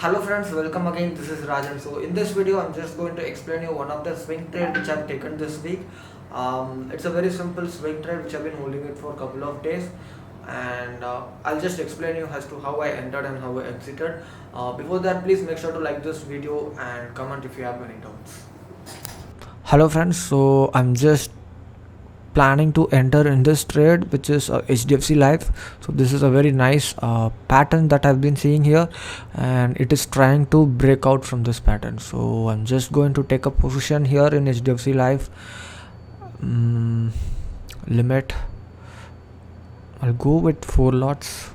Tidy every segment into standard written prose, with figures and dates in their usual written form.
Hello friends, welcome again. This is Rajan. So in this video, I'm just going to explain you one of the swing trade which I've taken this week. It's a very simple swing trade which I've been holding it for a couple of days, and I'll just explain you as to how I entered and how I exited. Before that, please make sure to like this video and comment if you have any doubts. Hello friends, so I'm just planning to enter in this trade, which is HDFC Life. So this is a very nice pattern that I've been seeing here, and it is trying to break out from this pattern. So I'm just going to take a position here in HDFC Life. Limit, I'll go with 4 lots.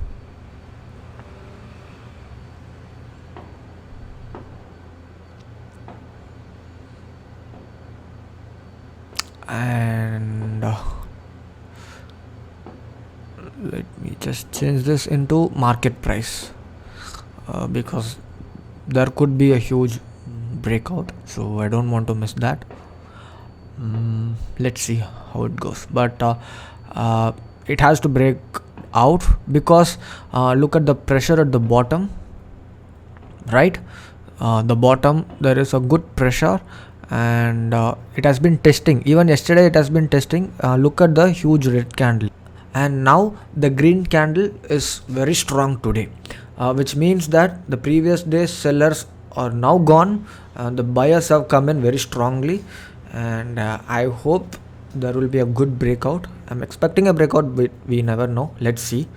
And let me just change this into market price because there could be a huge breakout, so I don't want to miss that. Let's see how it goes, but it has to break out because look at the pressure at the bottom, right? The bottom, there is a good pressure, and it has been testing. Even yesterday it has been testing. Look at the huge red candle, and now the green candle is very strong today, which means that the previous day's sellers are now gone. The buyers have come in very strongly, and I hope there will be a good breakout. I'm expecting a breakout, but we never know. Let's see.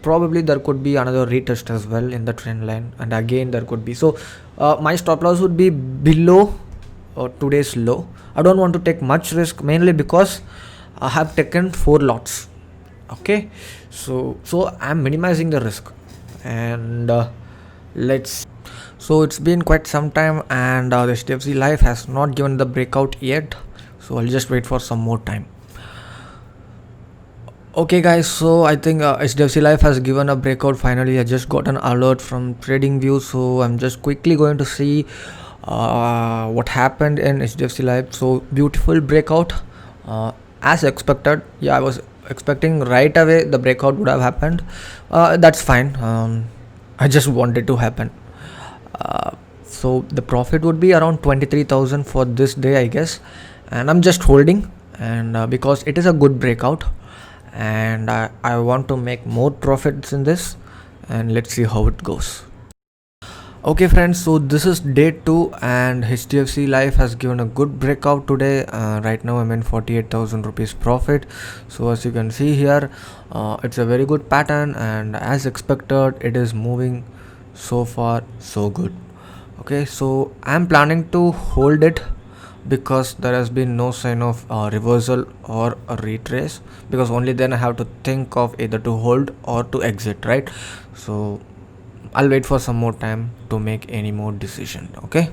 Probably there could be another retest as well in the trend line, and again there could be. So my stop loss would be below today's low. I don't want to take much risk, mainly because I have taken 4 lots. Okay, so I'm minimizing the risk, and let's. So it's been quite some time, and the HDFC Life has not given the breakout yet. So I'll just wait for some more time. Okay guys, so I think HDFC Life has given a breakout finally. I just got an alert from TradingView, so I'm just quickly going to see what happened in HDFC Life. So beautiful breakout, as expected. Yeah, I was expecting right away the breakout would have happened. That's fine. I just wanted to happen. So the profit would be around 23,000 for this day, I guess, and I'm just holding, and because it is a good breakout, and I want to make more profits in this, and let's see how it goes. Okay friends, so this is day 2, and HDFC Life has given a good breakout today. Right now I'm in 48,000 rupees profit. So as you can see here, it's a very good pattern, and as expected it is moving so far so good. Okay, so I'm planning to hold it because there has been no sign of reversal or a retrace, because only then I have to think of either to hold or to exit, right? So I'll wait for some more time to make any more decision. Okay.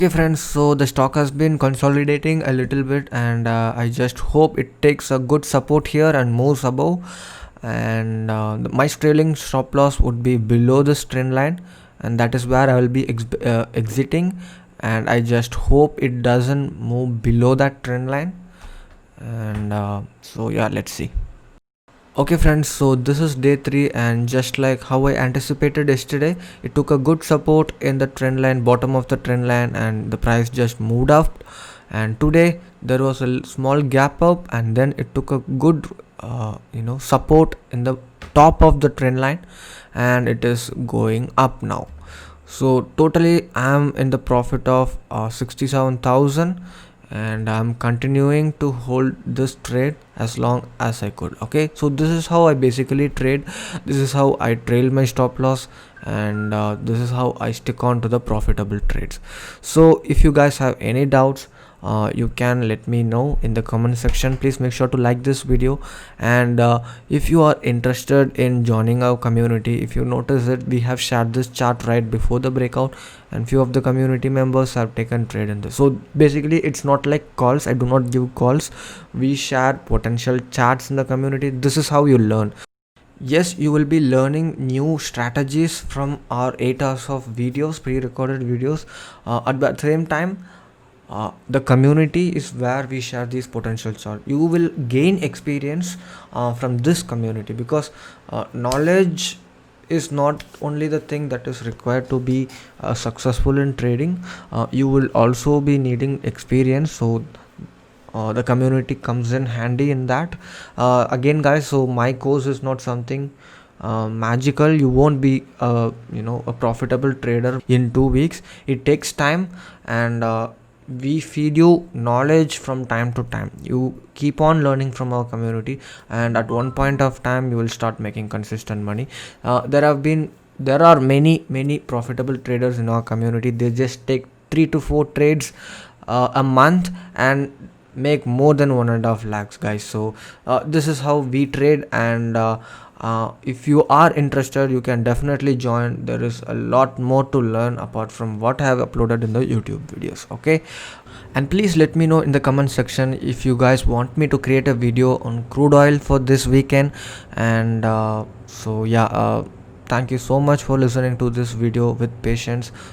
Okay friends, so the stock has been consolidating a little bit, and I just hope it takes a good support here and moves above. And my trailing stop loss would be below this trend line, and that is where I will be exiting. And I just hope it doesn't move below that trend line. And so yeah, let's see. Okay friends, so this is day 3, and just like how I anticipated yesterday, it took a good support in the trend line, bottom of the trend line, and the price just moved up. And today there was a small gap up, and then it took a good support in the top of the trend line, and it is going up now. So totally I'm in the profit of 67,000, and I'm continuing to hold this trade as long as I could. Okay, so this is how I basically trade. This is how I trail my stop loss, and this is how I stick on to the profitable trades. So if you guys have any doubts, you can let me know in the comment section. Please make sure to like this video, and if you are interested in joining our community, if you notice that we have shared this chart right before the breakout, and few of the community members have taken trade in this. So basically it's not like calls. I do not give calls. We share potential charts in the community. This is how you learn. Yes, you will be learning new strategies from our 8 hours of videos, pre-recorded videos. At the same time, the community is where we share these potential charts. You will gain experience from this community, because knowledge is not only the thing that is required to be successful in trading. You will also be needing experience, so the community comes in handy in that. Again guys, so my course is not something magical. You won't be a profitable trader in 2 weeks. It takes time, and we feed you knowledge from time to time. You keep on learning from our community, and at one point of time you will start making consistent money. There are many profitable traders in our community. They just take 3 to 4 trades a month and make more than 1.5 lakhs, guys. So this is how we trade, and if you are interested, you can definitely join. There is a lot more to learn apart from what I have uploaded in the YouTube videos. Okay, and please let me know in the comment section if you guys want me to create a video on crude oil for this weekend. And so yeah, thank you so much for listening to this video with patience.